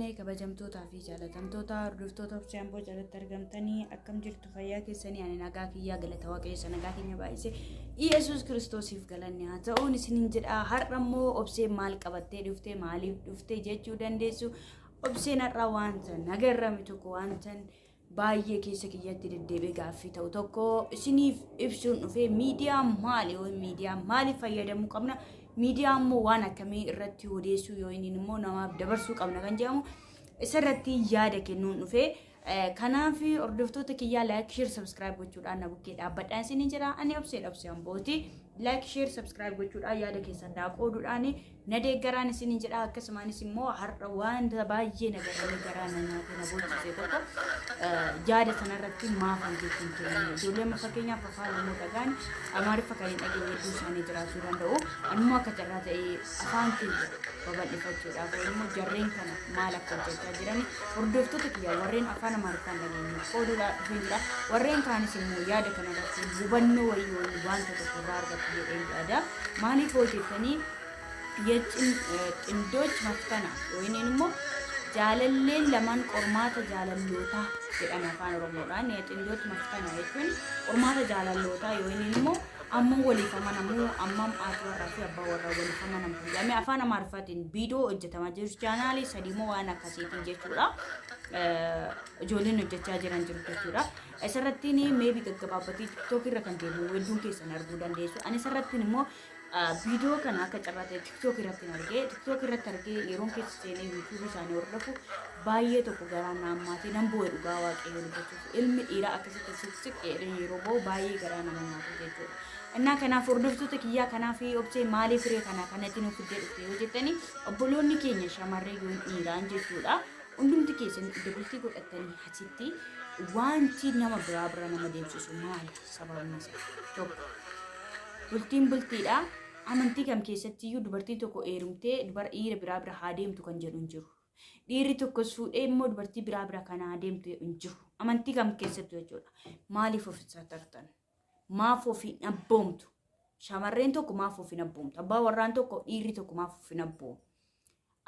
Harmoonni kabajamtootaa fi jaalatamtoota hordoftoota Shaamboo jalatti argamtanii akkam jirtu fayyaa keessanii ani nagaa kiyyaa galata waaqayyo nagaa keenya baay'isee Yesuus Kiristoosiif galanni haa ta'uun isiniin jedha. Har'a immoo obsee maal qabattee dhuftee maaliif dhuftee jechuu dandeessu. Obseen har'a wanta nagarrame tokko wanta baay'ee keessa kiyyatti deddeebi'ee gaaffii ta'u tokko isiniif ibsuun dhufee miidiyaa maaliif fayyadamuu qabna? Miidiyaa immoo waan akkamii irratti odeessuu yoo inni immoo namaaf dabarsuu qabna kan jedhamu isarratti yaada kennuun dhufee kanaaf hordoftoota kiyyaa like share subscribe gochuudhaan na bukkee dhaabbadhaan isiniin jira. Ani obsee ambooti like share subscribe gochuudhaan yaada keessan daaqooduudhaan na deeggaraan isiniin jedha. Akkasumas immoo har'a wanta baay'ee nagarree garaa na nyaatee na boonsisee tokko yaada sanarratti maafan jechuun kennu ijoolleen fakkeenyaaf afaan Oromoo dhagaan Amaariffa kan hin dhageenye hedduu isaanii jiraachuu danda'u. Anummoo akka carraa ta'ee afaan keenya babal'ifachuudhaaf immoo jarreen kana maal akka hojjechaa jiran hordoftoota kiyyaa warreen afaan Amaariffaan dhageenye qooduudhaan dhufee jira. Warreen kaanis immoo yaada kanarratti hubannoo wayii wanta tokko irraa argatu jedhee yaada. Maaliif hojjetanii ጥንዶች መፍተና ወይኔንሞ ጃለሌን ለማን ቆርማተ ጃለሎታ jedhama afaan oromoodhaan ጥንዶች መፍተና jechuun qormaata jaalalloota ወይኔንሞ amma waliifamanamu ammam aatii warraa fi abbaa warraa waliifamanamu jedhamee afaan amaariffaatiin viidiyoo hojjetamaa jiru chaanaalii sadiimoo waan akkasiitiin jechuudha. Ijoolleen hojjechaa jiran jiru jechuudha. Isarratti meebii gaggabaabbatii TikTok irra kan deemu hedduun keessan arguu dandeessu. Ani isarratti immoo video kan akka carraate TikTok irratti argee yeroon keessa seenee YouTube isaanii hordofu baay'ee tokko garaa naammaatee nan bu'ee dhugaa waaqayyoon jechuudha. Ilmi dhiiraa akkasitti siqsiqee yeroo ba'u baay'ee garaa nama nyaatu jechuudha. Innaa kanaaf hordoftoota kiyyaa kanaaf obsee maaliif firee kana kanatti nuuf fidee dhufte yoo jettanii obboloonni keenya shamarree yoo dhiiraan jechuudha. Hundumti keessan iddoo bultii godhatanii asitti wanti nama biraa nama deemsisu maali sababni isaa tokko bultiin bultiidha. Amantii kam keessatti iyyuu dubartiin tokko eerumtee dhiira biraa haa deemtu kan jedhu hin jiru. Dhiirri tokko fuudhee immoo dubartii biraa kana haa deemtu hin jiru. Amantii kam keessatti jechuudha. Maaliif ofiisaa tartan? Maaf ofiin abboomtu? Shamarreen tokko maaf ofiin abboomtu? Abbaa warraan tokko dhiirri tokko maaf ofiin abboomu?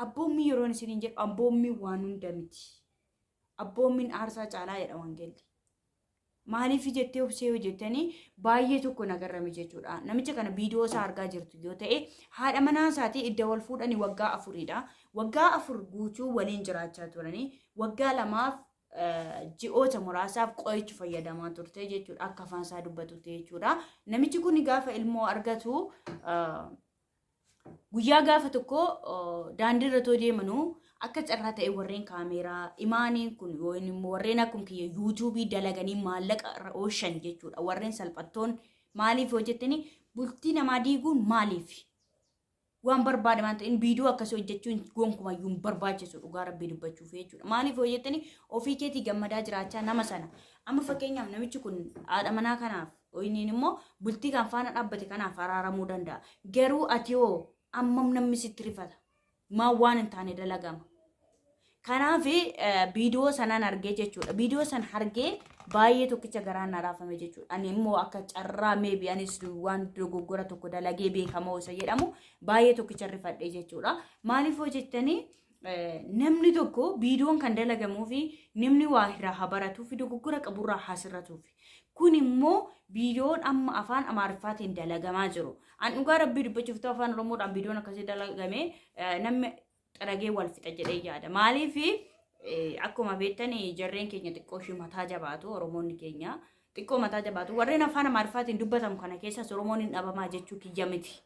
Abboommi yeroon isiniin jedhu abboommi waan hunda miti. Abboommiin aarsaa caalaa jedha wangeelli. Maaliif jettee obsee hojjettanii baay'ee tokko nagarrame jechuudha. Namicha kana viidiyoo isaa argaa jirtu yoo ta'e haadha manaa isaatii idda wal fuudhanii waggaa 4dha. Waggaa 4 guutuu waliin jiraachaa turanii waggaa 2 ji'oota muraasaaf qo'icha fayyadamaa turte jechuudha. Akka afaan isaa dubbatu jechuudha. Namichi kun gaafa ilmoo argatu guyyaa gaafa tokko daandiirra too deemanuu akka carraa ta'e warreen kaameeraa imaaniin kun warreen akkuma kiyya yuutuubii dalaganii maallaqa ooshan jechuudha. Warreen salphattoon maaliif hojjettanii bultii namaa diiguun maaliif waan barbaadaman ta'in viidiyoo akkasii hojjechuun gonkumayyuu hin barbaachisu dhugaa rabbii dubbachuuf jechuudha. Maaliif hojjettanii ofii keetii gammadaa jiraachaa nama sana amma fakkeenyaaf namichi kun haadha manaa kanaaf oyiniin immoo bultii kan faana dhaabbate kanaaf araaramuu danda'a. Garuu ati hoo ammam namni sitti rifata maa waan hin taane dalagama. Kanaaf viidiyoo sanaan argee jechuudha. Viidiyoo san argee baay'ee tokkicha garaan naraafame jechuudha. Ani immoo akka carraa meebii anis waan dogoggora tokko dalagee beekamoo isa jedhamu baay'ee tokkicha rifadhee jechuudha. Maaliif hojjettanii namni tokko viidiyoon kan dalagamuu fi namni waa irraa baratuu fi dogoggora qaburraa haasirratuu fi kun immoo viidiyoon amma afaan Amaariffaatiin dalagamaa jiru. An dhugaa rabbii dubbachuuf ta'u afaan Oromoodhaan viidiyoon akkasii dalagame namni xaragee wal fixa jedhee yaada. Maaliif akkuma beektanii jarreen keenya xiqqoo ishee mataa jabaatu Oromoonni keenya xiqqoo mataa jabaatu warreen afaan Amaariffaatiin dubbatamu kana keessas Oromoon hin dhabamaa jechuu kiyya miti.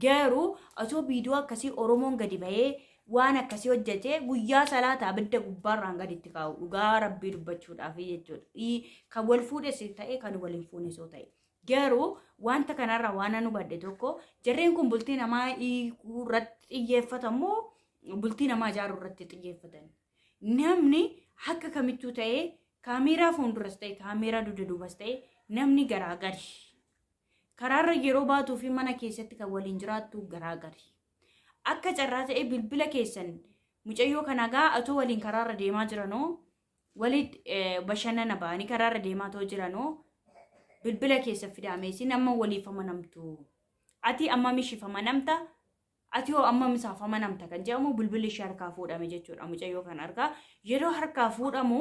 Garuu osoo viidiyoo akkasii Oromoon gadi bahee waan akkasii hojjetee guyyaa salaataa abidda gubbaarraan gaditti kaa'u dhugaa rabbii dubbachuudhaaf jechuudha. Kan wal fuudhes ta'e kan wal hin fuunes ta'e. Garuu wanta kanarraa waan anu badde tokko jarreen kun bultii namaa irratti xiyyeeffatamoo bultii namaa ijaaruu irratti xiyyeeffatan. Namni akka kamittuu ta'ee kaameeraa fuulduras ta'e kaameeraa duubas ta'e namni garaagari. Karaarra yeroo baatuu fi mana keessatti kan waliin jiraattu garaagari. Akka carraa ta'e bilbila keessan mucayyoo kana gaa atoo waliin karaarra deemaa jiranoo walitti bashannana ba'anii karaarra deemaa too jiranoo bilbila keessa fidaamee isin amma waliif amanamtu. Ati amma mishiif amanamta ati yoo amma misaafama namta kan jedhamu bilbilli ishee harkaa fuudhame jechuudha. Mucayyoo kan argaa yeroo harkaa fuudhamu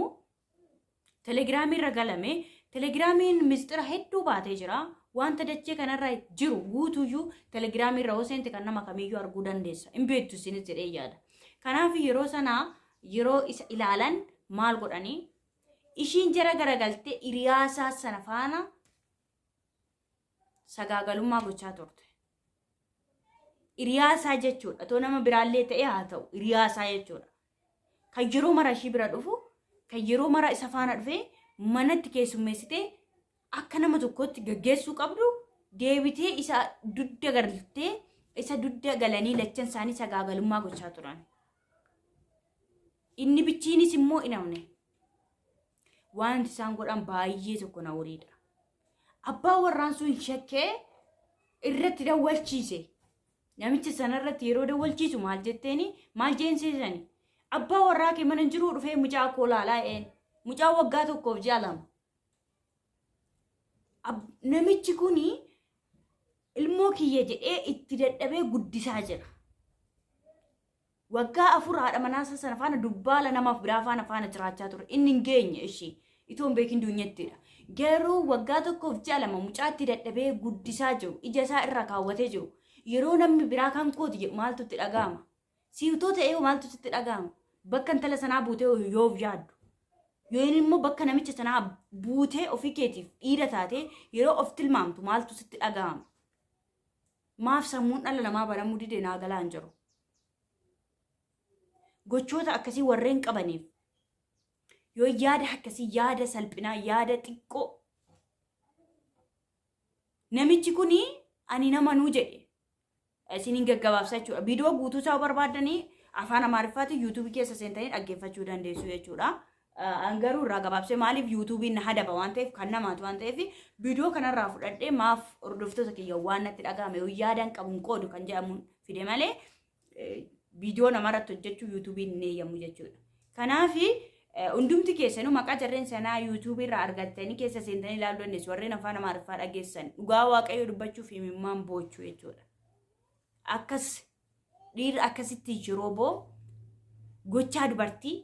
telegiraamii irra galame telegiraamiin mistira hedduu baatee jira. Wanta dachee kanarra jiru guutuyyuu telegiraamii irra hoseenti kan nama kamiyyuu arguu dandeessa. Hin beektu isinis jedhee yaada. Kanaaf yeroo sanaa yeroo isa ilaalan maal godhanii ishiin jara garagaltee hiriyaasaa sana faana sagaagalummaa gochaa turte. Hiriyaasaa jechuudha. Atoo nama biraallee ta'e haa ta'u hiriyaasaa jechuudha. Kan yeroo mara ishii bira dhufu, kan yeroo mara isa faana dhufee manatti keessummeessitee akka nama tokkotti gaggeessuu qabdu deebitee isa dudda galtee isa dudda galanii lachan isaanii sagaagalummaa gochaa turan. Inni bichiinis immoo inamne. Wanti isaan godhan baay'ee tokko na waliidha. Abbaan warraan sun shakkee irratti dawwalchiise. Namicha sanarratti yeroo dawwalchiisu maal jetteeni maal jeenseesani. Abbaa warraa kee mana jiruu dhufee mucaa koo laalaa een. Mucaa waggaa tokkoof jaalama. Namichi kuni ilmoo kiyya jedhee itti dadhabee guddisaa jira. Waggaa 4 haadha manaasa sana faana dubbaala namaaf biraa faana jiraachaa ture. Inni hin geenye ishee itoon beekin duunyattiidha. Garuu waggaa tokkoof jaalama mucaa itti dadhabee guddisaa jiru. Ija isaa irra kaawwatee jiru. Yeroo namni biraa kan kooti jedhu maaltu itti dhaga'ama? Siiftuu ta'ee maaltu itti dhaga'ama? Bakka intala sanaa buutee yoo yaaddu. Yoo inni immoo bakka namicha sanaa buutee ofii keetiif dhiira taatee yeroo of tilmaamtu maaltu sitti dhaga'ama? Maaf sammuun dhala namaa baramuu didee naa galaan jiru. Gochoota akkasii warreen qabaniif yoo yaada akkasii yaada salphinaa yaada xiqqoo namichi kuni ani nama nuu jedhe isiniin gaggabaabsa jechuudha. Viidiyoo guutuu isaa barbaadanii afaan Amaariffaatiin yuutuubii keessa seentanii dhaggeeffachuu dandeessu jechuudha. Angaruu irraa gabaabsee maaliif yuutuubiin na hadaba waan ta'eef kan namaatu waan ta'eef viidiyoo kanarraa fudhadhee maaf hordoftoota kiyya waan natti dhagahame yoo yaadaan qabuun qoodu kan jedhamuun fide malee viidiyoo namarratti hojjechuu yuutuubiin hin eeyyamu jechuudha. Kanaaf hundumti keessanuu maqaa jarreen sanaa yuutuubii irraa argattanii keessa seentanii ilaaluu dandeessu. Warreen afaan Amaariffaa dhageessan dhugaa waaqayyoo dubbachuuf himimmaan boochuu jechuudha. Akkas dhiirri akkasitti yeroo boo gochaa dubartii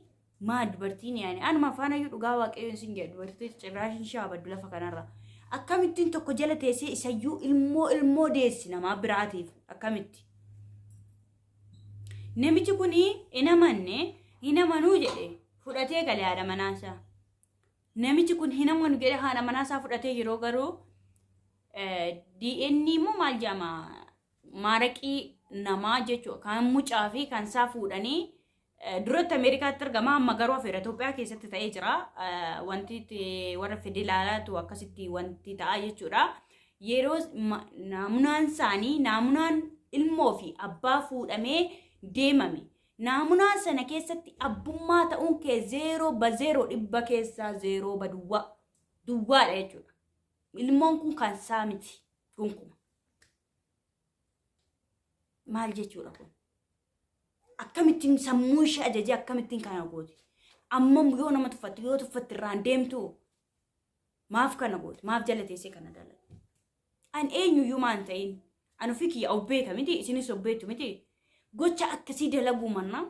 maa dubartiin yaani anuma afaan dhugaa waaqayyoon sin jedhu dubartii cirraashin shaabaddu lafa kanarra. Akkamittiin tokko jala teessee isayyuu ilmoo deessi namaa biraatiif akkamitti? Namichi kuni hinamanuu jedhe fudhatee galee haadha manaasaa. Namichi kun hinamanu jedhe haadha manaasaa fudhatee yeroo garuu DNA immoo maal jedhama maaraqii namaa jechuudha. Kan mucaa fi kan isaa fuudhanii duratti Ameerikaatti argama amma garuu afeera Itoophiyaa keessatti ta'ee jira. Wanti warra fedhe ilaalaatu akkasitti wanti ta'a jechuudha. Yeroo naamunaan isaanii naamunaan ilmoo fi abbaa fuudhamee deemame. Naamunaan sana keessatti abbummaa ta'uun kee 0/0 dhibba keessaa 0 duwwaadha jechuudha. Ilmoon kun kan isaa miti kunkuma. Maal jechuudha kun? Akkamittiin sammuu ishee ajajee akkamittiin kana gooti? Amma yoo nama tuffatti irraan deemtu maaf kana gooti? Maaf jala teessee kana dalagdi? An eenyuyyuu maan ta'in an ofii kiyya obbeeka miti isinis obbeetu miti. Gocha akkasii dalaguu manna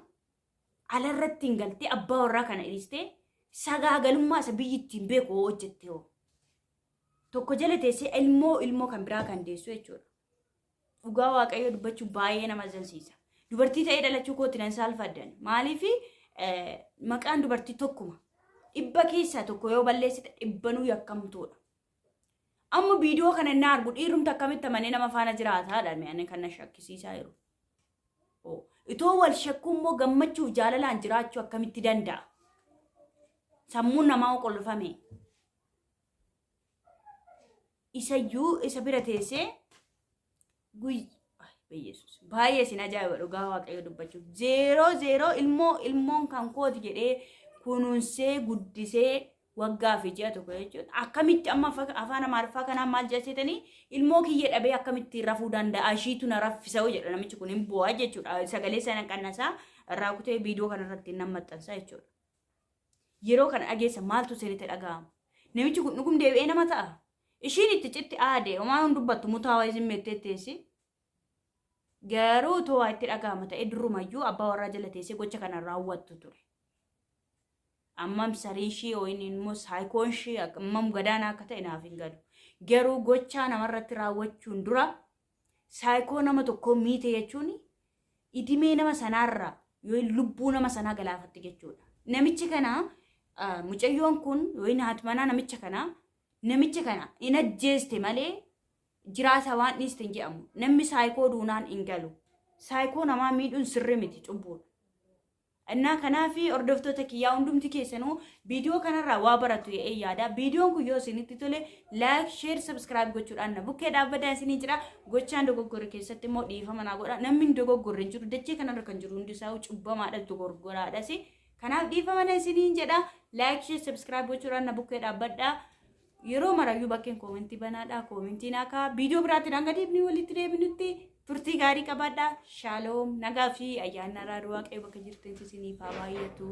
alarratti hin galtee abbaa warraa kana dhiistee sagaagalummaa isa biyyittiin beeku hojjette hoo. Tokko jala teessee ilmoo kan biraa kan deessu jechuudha. Dhugaa waaqayyoo dubbachuu baay'ee nama ajaa'ibsiisa. Dubartii ta'ee dhalachuu kootti nan saalfaddan. Maaliif maqaan dubartii tokkuma. Dhibba keessaa tokko yoo balleessite dhibbanuu yakkamtuudha. Amma viidiyoo kana inni argu dhiirumti akkamitti amanee nama faana jiraataadha mi'aan kan na shakkisiisaa jiru. Itoo wal shakkuu immoo gammachuuf jaalalaan jiraachuu akkamitti danda'a? Sammuun namaa qolfame. Isayyuu isa bira teessee baay'ee sin ajaa'iba dhugaa waaqayyoo dubbachuuf 0 ilmoon kan kooti jedhee kunuunsee guddisee waggaa fi ji'a tokko jechuudha. Akkamitti amma afaan Amaariffaa kanaan maal jedhanii ilmoo kiyya dhabee akkamitti rafuu danda'a? Ishiitu na raffisa jedha namichi kun hin bu'aa jechuudha. Sagalee sana qannasaa irraa kutee viidiyoo kanarratti nan maxxansa jechuudha. Yeroo kana dhageessa maaltu isinitti dhaga'ama? Namichi kun dhugum deebi'ee nama ta'a. Ishiin itti citti aadee homaa hin dubbattu mutaa waa isin meettee teessi. garuu too itti dhagahama ta'e durumayyuu abbaa warraa jala teessee gocha kana raawwattu ture. Ammam sariishii yookiin immoo saayikoonshii ammam gadaanaa akka ta'e naaf hin galu. Garuu gochaa namarratti raawwachuun dura saayikoo nama tokkoo miite jechuun idimee nama sanaarraa yookiin lubbuu nama sanaa galaafatti jechuudha. Namichi kana mucayyoon kun yookiin haati manaa namicha kana hin ajjeeste malee jiraata waan dhiiste hin jedhamu. Namni saayikoo duunaan hin galu. Saayikoo namaa miidhuun sirrii miti cubbuudha. Innaa kanaafi hordoftoota kiyyaa hundumti keessanuu viidiyoo kanarraa waa baratu jedhee yaada. Viidiyoon kun yoo isinitti tole like, share, subscribe gochuudhaan na bukkee dhaabbataa isinii jira. Gochaan dogoggora keessatti immoo dhiifama naa godha. Namni hin dogoggorre hin jiru. Dachee kanarra kan jiru hundisaa cubbamaadha dogoggoraadhas. Kanaaf dhiifama na isiniin jedha. Like, share, subscribe gochuudhaan na bukkee dhaabbadhaa. Yeroo marayyuu bakkeen koomentii banaadha. Koomentiin akka viidiyoo biraatti hanga deebinee walitti deebinutti turtii gaarii qabaadhaa. Shaaloom nagaa fi ayyaana araara waaqayyo bakka jirtanitti isiniif haa baay'atu.